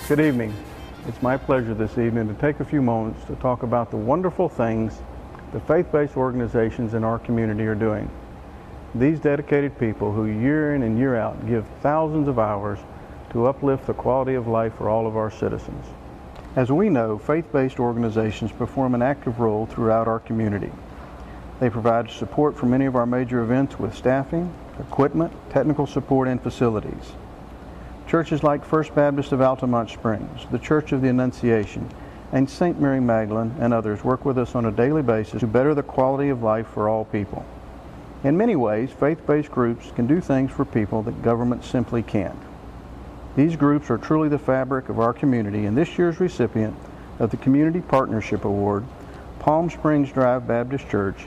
Good evening. It's my pleasure this evening to take a few moments to talk about the wonderful things the faith-based organizations in our community are doing. These dedicated people who year in and year out give thousands of hours to uplift the quality of life for all of our citizens. As we know, faith-based organizations perform an active role throughout our community. They provide support for many of our major events with staffing, equipment, technical support, and facilities. Churches like First Baptist of Altamont Springs, the Church of the Annunciation, and St. Mary Magdalene and others work with us on a daily basis to better the quality of life for all people. In many ways, faith-based groups can do things for people that government simply can't. These groups are truly the fabric of our community, and this year's recipient of the Community Partnership Award, Palm Springs Drive Baptist Church,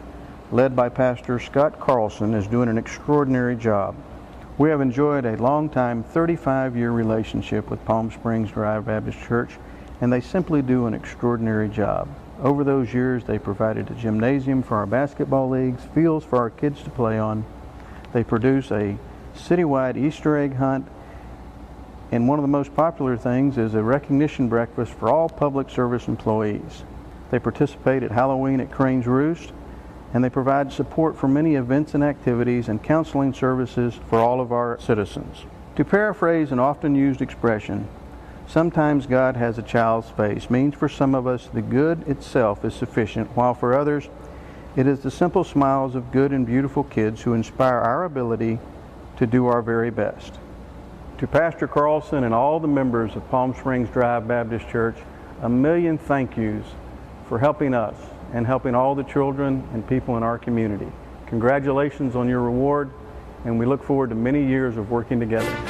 led by Pastor Scott Carlson, is doing an extraordinary job. We have enjoyed a long-time 35-year relationship with Palm Springs Drive Baptist Church, and they simply do an extraordinary job. Over those years, they provided a gymnasium for our basketball leagues, fields for our kids to play on. They produce a citywide Easter egg hunt, and one of the most popular things is a recognition breakfast for all public service employees. They participate at Halloween at Crane's Roost, and they provide support for many events and activities and counseling services for all of our citizens. To paraphrase an often used expression, sometimes God has a child's face means for some of us the good itself is sufficient, while for others it is the simple smiles of good and beautiful kids who inspire our ability to do our very best. To Pastor Carlson and all the members of Palm Springs Drive Baptist Church, a million thank yous for helping us and helping all the children and people in our community. Congratulations on your reward, and we look forward to many years of working together.